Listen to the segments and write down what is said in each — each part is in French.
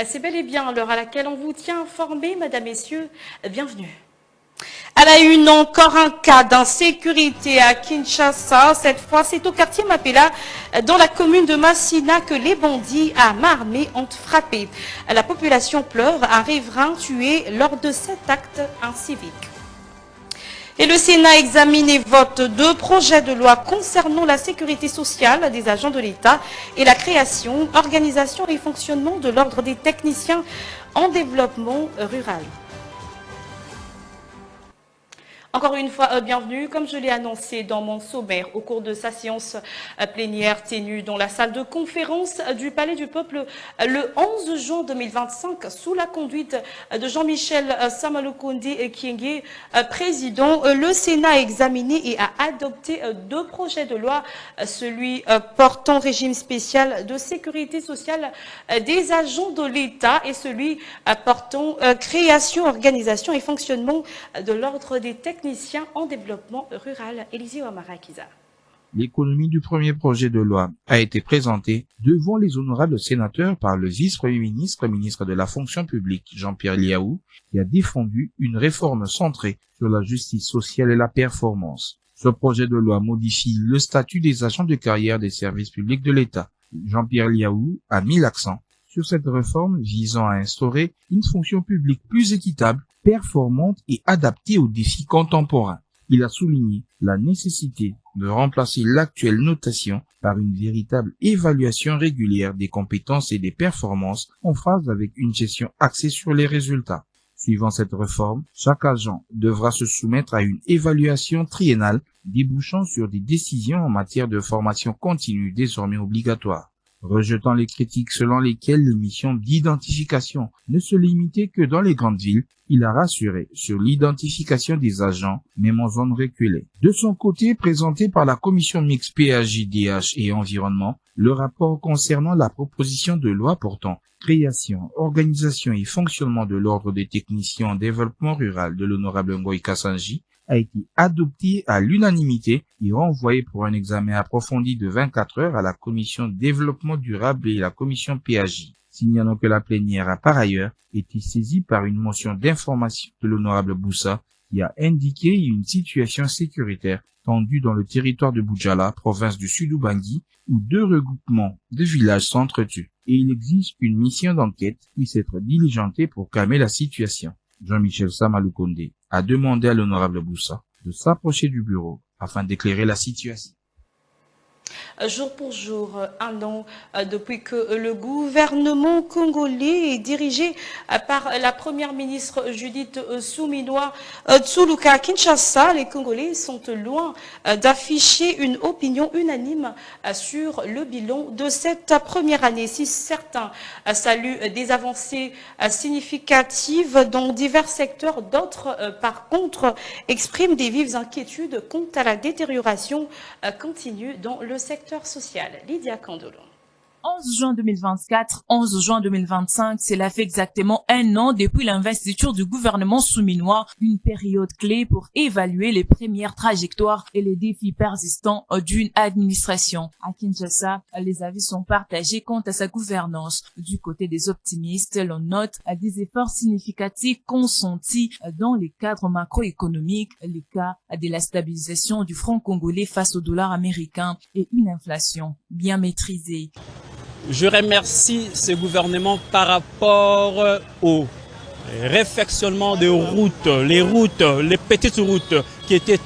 C'est bel et bien l'heure à laquelle on vous tient informé, mesdames, messieurs, bienvenue. À la une, encore un cas d'insécurité à Kinshasa. Cette fois, c'est au quartier Mapela, dans la commune de Massina, que les bandits à main armée ont frappé. La population pleure un riverain tué lors de cet acte incivique. Et le Sénat examine et vote deux projets de loi concernant la sécurité sociale des agents de l'État et la création, organisation et fonctionnement de l'ordre des techniciens en développement rural. Encore une fois, bienvenue. Comme je l'ai annoncé dans mon sommaire, au cours de sa séance plénière tenue dans la salle de conférence du Palais du Peuple le 11 juin 2025, sous la conduite de Jean-Michel Samalukonde Kienge, président, le Sénat a examiné et a adopté deux projets de loi, celui portant régime spécial de sécurité sociale des agents de l'État et celui portant création, organisation et fonctionnement de l'ordre des techniciens en développement rural. Élisée Ouamara-Kiza. L'économie du premier projet de loi a été présentée devant les honorables sénateurs par le vice-premier ministre, ministre de la fonction publique, Jean-Pierre Liaou, qui a défendu une réforme centrée sur la justice sociale et la performance. Ce projet de loi modifie le statut des agents de carrière des services publics de l'État. Jean-Pierre Liaou a mis l'accent sur cette réforme visant à instaurer une fonction publique plus équitable, performante et adaptée aux défis contemporains. Il a souligné la nécessité de remplacer l'actuelle notation par une véritable évaluation régulière des compétences et des performances en phase avec une gestion axée sur les résultats. Suivant cette réforme, chaque agent devra se soumettre à une évaluation triennale débouchant sur des décisions en matière de formation continue désormais obligatoire. Rejetant les critiques selon lesquelles les missions d'identification ne se limitaient que dans les grandes villes, il a rassuré sur l'identification des agents, même en zone reculée. De son côté, présenté par la commission mixte PAJDH et environnement, le rapport concernant la proposition de loi portant création, organisation et fonctionnement de l'ordre des techniciens en développement rural de l'honorable Ngoï Kassanji a été adopté à l'unanimité et renvoyé pour un examen approfondi de 24 heures à la commission développement durable et la commission PAJ. Signalant que la plénière a par ailleurs été saisie par une motion d'information de l'honorable Boussa qui a indiqué une situation sécuritaire tendue dans le territoire de Boudjala, province du Sud-Oubangi, où deux regroupements de villages s'entretuent. Et il existe qu'une mission d'enquête puisse être diligentée pour calmer la situation. Jean-Michel Samalukonde a demandé à l'honorable Boussa de s'approcher du bureau afin d'éclairer la situation. Jour pour jour, un an depuis que le gouvernement congolais est dirigé par la première ministre Judith Suminwa Tsholuka à Kinshasa, les Congolais sont loin d'afficher une opinion unanime sur le bilan de cette première année. Si certains saluent des avancées significatives dans divers secteurs, d'autres, par contre, expriment des vives inquiétudes quant à la détérioration continue dans le secteur social. Lydia Kandolo. 11 juin 2024, 11 juin 2025, cela fait exactement un an depuis l'investiture du gouvernement souminois, une période clé pour évaluer les premières trajectoires et les défis persistants d'une administration. À Kinshasa, les avis sont partagés quant à sa gouvernance. Du côté des optimistes, l'on note des efforts significatifs consentis dans les cadres macroéconomiques, le cas de la stabilisation du franc congolais face au dollar américain et une inflation bien maîtrisée. Je remercie ce gouvernement par rapport au réfectionnement des routes, les petites routes qui étaient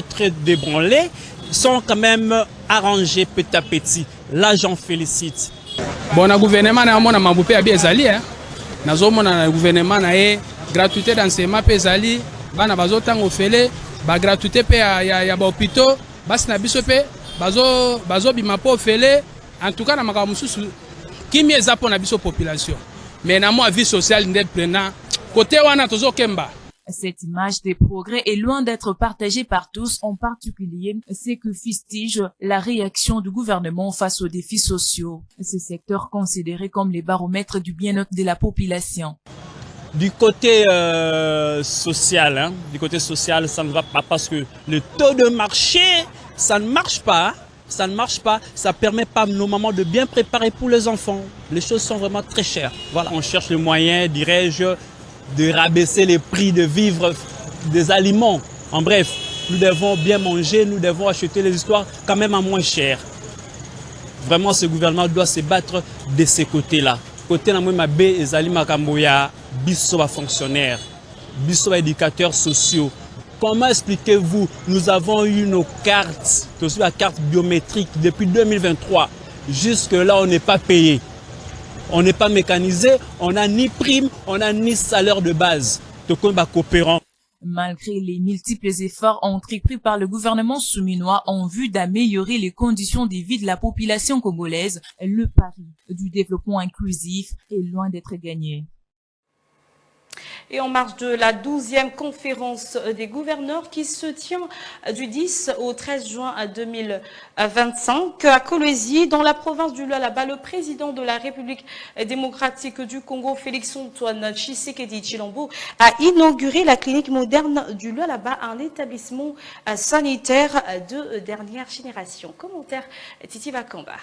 très débranlées, sont quand même arrangées petit à petit. Là, j'en félicite. Bon, le gouvernement a mon amaboupe à Biezali, hein. Le gouvernement a gratuité d'enseignement Pézali, bana bazo tango fele, ba gratuité pe ya ba hôpitaux, bas na biso pe bazo bimapo fele. En tout cas, qui mieux a pour la population. Mais dans la vie sociale, côté Kemba. Cette image des progrès est loin d'être partagée par tous, en particulier ceux qui fustigent la réaction du gouvernement face aux défis sociaux. Ce secteur considéré comme les baromètres du bien-être de la population. Du côté social, ça ne va pas parce que le taux de marché, ça ne marche pas. ça ne marche pas, ça ne permet pas nos mamans de bien préparer pour les enfants. Les choses sont vraiment très chères. Voilà, on cherche le moyen, dirais-je, de rabaisser les prix de vivre des aliments. En bref, nous devons bien manger, nous devons acheter les histoires quand même à moins cher. Vraiment, ce gouvernement doit se battre de ces côtés-là. Côté na moi B ezali makambo ya biso ba fonctionnaires, biso ba éducateurs sociaux. Comment expliquez-vous, nous avons eu nos cartes, aussi la carte biométrique depuis 2023. Jusque là, on n'est pas payé. On n'est pas mécanisé, on n'a ni prime, on n'a ni salaire de base. Donc on va coopérant. Malgré les multiples efforts entrepris par le gouvernement souminois en vue d'améliorer les conditions de vie de la population congolaise, le pari du développement inclusif est loin d'être gagné. Et en marge de la 12e conférence des gouverneurs qui se tient du 10 au 13 juin 2025 à Kolwezi, dans la province du Lualaba, le président de la République démocratique du Congo, Félix-Antoine Tshisekedi Tshilombo, a inauguré la clinique moderne du Lualaba, un établissement sanitaire de dernière génération. Commentaire Titi Bakamba.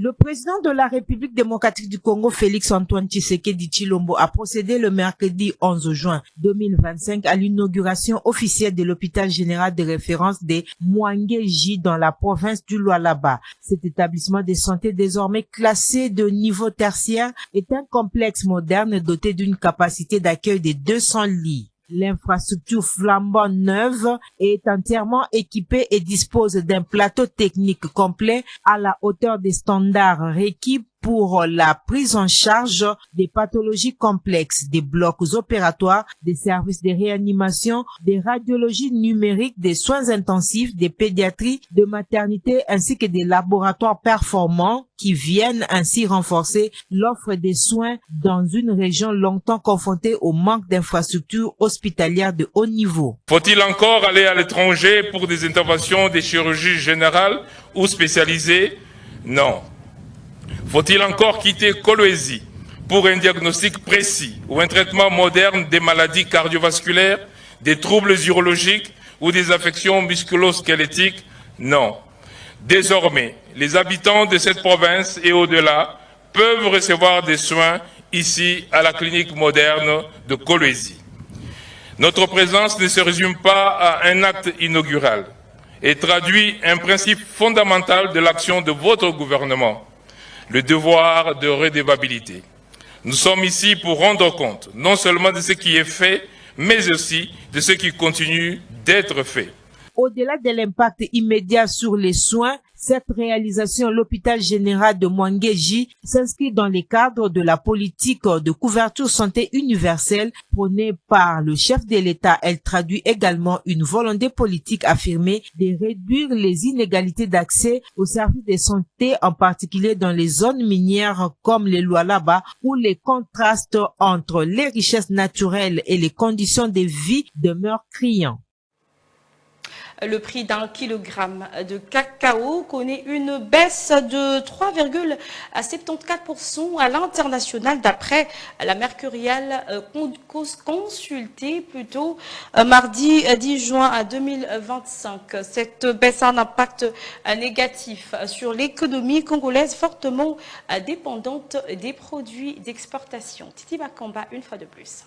Le président de la République démocratique du Congo, Félix-Antoine Tshisekedi Tshilombo, a procédé le mercredi 11 juin 2025 à l'inauguration officielle de l'hôpital général de référence de Mwangeji dans la province du Lualaba. Cet établissement de santé désormais classé de niveau tertiaire est un complexe moderne doté d'une capacité d'accueil de 200 lits. L'infrastructure flambant neuve est entièrement équipée et dispose d'un plateau technique complet à la hauteur des standards requis pour la prise en charge des pathologies complexes, des blocs opératoires, des services de réanimation, des radiologies numériques, des soins intensifs, des pédiatries, de maternité ainsi que des laboratoires performants qui viennent ainsi renforcer l'offre des soins dans une région longtemps confrontée au manque d'infrastructures hospitalières de haut niveau. Faut-il encore aller à l'étranger pour des interventions de chirurgie générale ou spécialisée? Non. Faut-il encore quitter Kolwezi pour un diagnostic précis ou un traitement moderne des maladies cardiovasculaires, des troubles urologiques ou des affections musculo-squelettiques? Non. Désormais, les habitants de cette province et au-delà peuvent recevoir des soins ici à la clinique moderne de Kolwezi. Notre présence ne se résume pas à un acte inaugural et traduit un principe fondamental de l'action de votre gouvernement, le devoir de redevabilité. Nous sommes ici pour rendre compte non seulement de ce qui est fait, mais aussi de ce qui continue d'être fait. Au-delà de l'impact immédiat sur les soins, cette réalisation, l'hôpital général de Mwangeji, s'inscrit dans les cadres de la politique de couverture santé universelle prônée par le chef de l'État. Elle traduit également une volonté politique affirmée de réduire les inégalités d'accès aux services de santé, en particulier dans les zones minières comme les Lualaba, où les contrastes entre les richesses naturelles et les conditions de vie demeurent criants. Le prix d'un kilogramme de cacao connaît une baisse de 3,74% à l'international d'après la Mercurial consultée mardi 10 juin 2025. Cette baisse a un impact négatif sur l'économie congolaise fortement dépendante des produits d'exportation. Titi Bakamba, une fois de plus.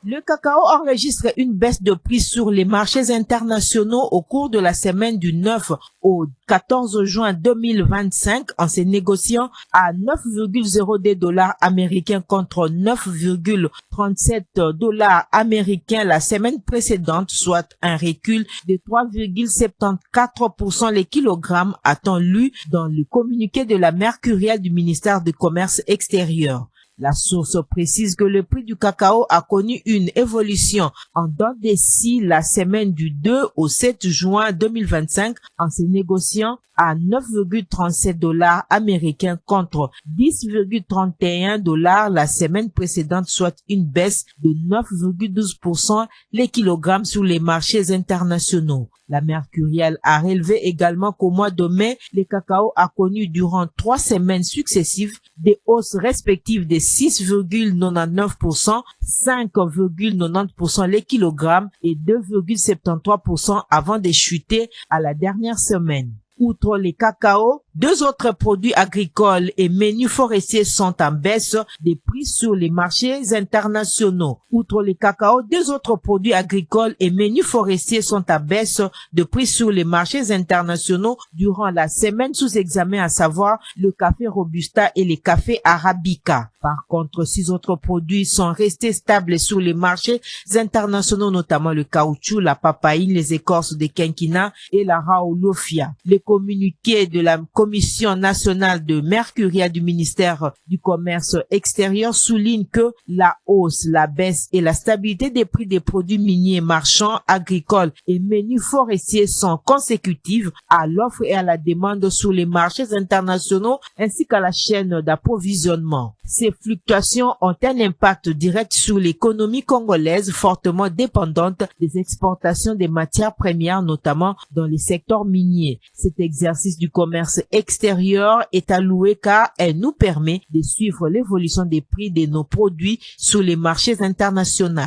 Le cacao enregistre une baisse de prix sur les marchés internationaux au cours de la semaine du 9 au 14 juin 2025 en se négociant à 9,02 dollars américains contre 9,37 dollars américains la semaine précédente, soit un recul de 3,74% les kilogrammes, a-t-on lu dans le communiqué de la Mercurial du ministère du Commerce extérieur. La source précise que le prix du cacao a connu une évolution en dents de scie la semaine du 2 au 7 juin 2025 en se négociant à 9,37 dollars américains contre 10,31 dollars la semaine précédente, soit une baisse de 9,12% les kilogrammes sur les marchés internationaux. La Mercurial a relevé également qu'au mois de mai, le cacao a connu durant 3 semaines successives des hausses respectives de 6,99%, 5,90% les kilogrammes et 2,73% avant de chuter à la dernière semaine. Outre les cacao, 2 autres produits agricoles et menus forestiers sont en baisse des prix sur les marchés internationaux. Outre les cacao, 2 autres produits agricoles et menus forestiers sont en baisse de prix sur les marchés internationaux durant la semaine sous examen, à savoir le café Robusta et les cafés Arabica. Par contre, 6 autres produits sont restés stables sur les marchés internationaux, notamment le caoutchouc, la papaye, les écorces de quinquina et la raolofia. Les communiqués de la Commission nationale de Mercuria du ministère du Commerce extérieur soulignent que la hausse, la baisse et la stabilité des prix des produits miniers, marchands, agricoles et menus forestiers sont consécutives à l'offre et à la demande sur les marchés internationaux ainsi qu'à la chaîne d'approvisionnement. Ces fluctuations ont un impact direct sur l'économie congolaise, fortement dépendante des exportations des matières premières, notamment dans les secteurs miniers. Cet exercice du commerce extérieur est alloué car elle nous permet de suivre l'évolution des prix de nos produits sur les marchés internationaux.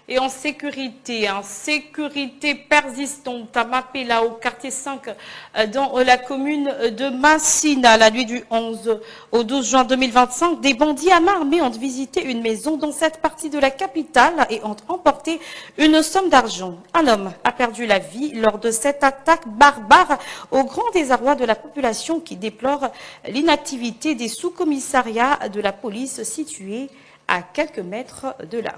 Et en sécurité persistante à Mapela, au quartier 5, dans la commune de Massina, la nuit du 11 au 12 juin 2025, des bandits à main armée ont visité une maison dans cette partie de la capitale et ont emporté une somme d'argent. Un homme a perdu la vie lors de cette attaque barbare, au grand désarroi de la population qui déplore l'inactivité des sous-commissariats de la police situés à quelques mètres de là.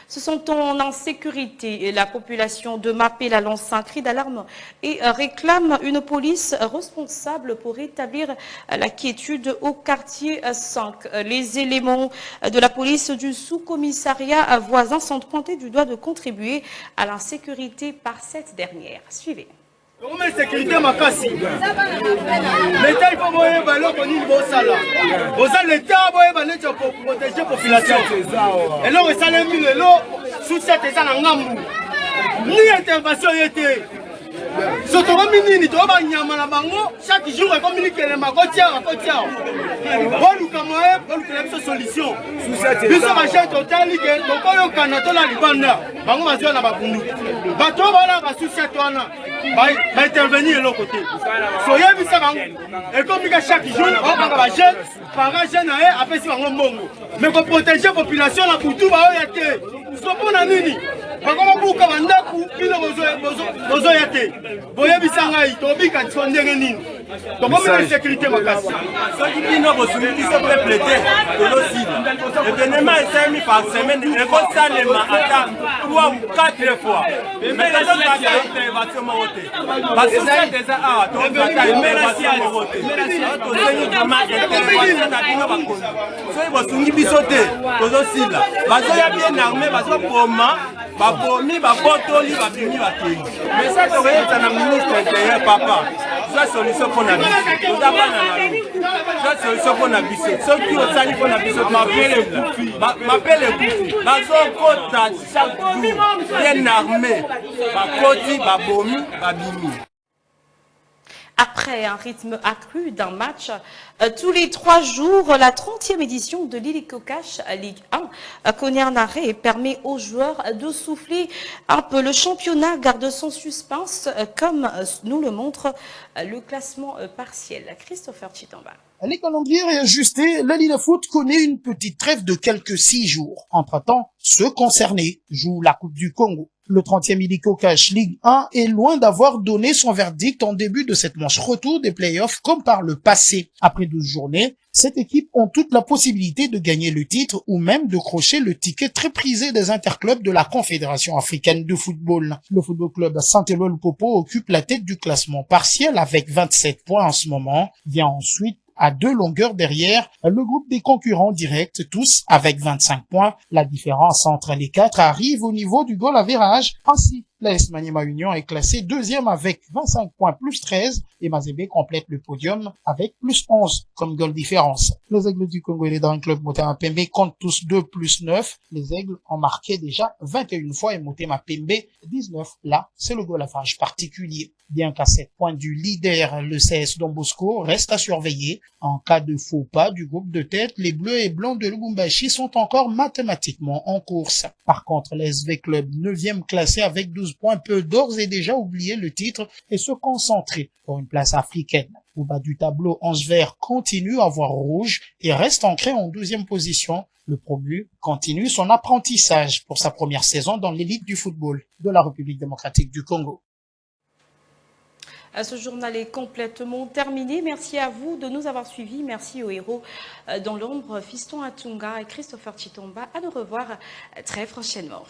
Se sentant en insécurité, la population de Mapela lance un cri d'alarme et réclame une police responsable pour rétablir la quiétude au quartier 5. Les éléments de la police du sous-commissariat voisin sont pointés du doigt de contribuer à l'insécurité par cette dernière. Suivez. Comment sécurité makasi l'État il faut moyen ballon pour nous bosala bosala l'État moyen ballon pour protéger population et là on s'allait mis le sous cette ça na ngamu ni intervention était surtout minini to ba nyama na bango chaque jour et communiquer les makotia bolu kamoe bolu keleso solution biso ba chef total que donc on a la libanda bango bazio na babundu bato bala ba sous cette wana va intervenir de l'autre côté. Soyez et comme chaque jour, on va la jeune, par un jeune, après si on mongo. Mais pour protéger la population, la couture va y être. Ce qu'on a nini. Par contre, pour qu'on ait il a besoin d'être. Voyez bisanga, tobi quand on est nini. Donc comment la sécurité ma casse. Ceux qui n'ont pas soumis, qui sont prêtés, l'événement est 5 000 par semaine. Et quand ça les attend 3 ou 4 fois. Mais quand on a intervention parce que c'est déjà ah donc intervention voté. To seni kama intervention na bino bakozi. So bosungi bisote tozo sila. Bazo ya bien armé bazo poma babomi babotoli babimi bakei. Mais ça to reta na ministre intérieur papa. Ça solution pour na biso. Toza bana na nous. Ça solution pour na biso. So ki osali pour na biso m'appelle Koufi. Bazo kota chaque jour bien armé. Bakoti babomi babimi. Après un rythme accru d'un match, tous les 3 jours, la 30e édition de l'Hélico-Cash Ligue 1 connaît un arrêt et permet aux joueurs de souffler un peu. Le championnat garde son suspense, comme nous le montre le classement partiel. Christopher Chitamba. Les calendriers réajustés, la Ligue de foot connaît une petite trêve de quelques 6 jours. Entre-temps, ceux concernés jouent la Coupe du Congo. Le 30e Hélico-Cash Ligue 1 est loin d'avoir donné son verdict en début de cette manche retour des playoffs comme par le passé. Après 12 journées, cette équipe ont toute la possibilité de gagner le titre ou même de crocher le ticket très prisé des interclubs de la Confédération africaine de football. Le football club Saint-Éloi Lupopo occupe la tête du classement partiel avec 27 points en ce moment. Vient ensuite à 2 longueurs derrière le groupe des concurrents directs, tous avec 25 points. La différence entre les 4 arrive au niveau du goal average. Ainsi, l'AS Maniema Union est classé 2e avec 25 points plus 13 et Mazembe complète le podium avec plus 11 comme goal différence. Les Aigles du Congo et les Daring Club Motema Pembe comptent tous 2 plus 9. Les Aigles ont marqué déjà 21 fois et Motema Pembe 19. Là, c'est le goal average particulier. Bien qu'à 7 points du leader, le CS Don Bosco reste à surveiller. En cas de faux pas du groupe de tête, les Bleus et Blancs de Lubumbashi sont encore mathématiquement en course. Par contre, les SV Club 9e classé avec 12 12 points peut d'ores et déjà oublier le titre et se concentrer pour une place africaine. Au bas du tableau, 11 Verts continue à voir rouge et reste ancré en 12e position. Le promu continue son apprentissage pour sa première saison dans l'élite du football de la République démocratique du Congo. Ce journal est complètement terminé. Merci à vous de nous avoir suivis. Merci aux héros dans l'ombre, Fiston Atunga et Christopher Chitomba. À nous revoir très prochainement.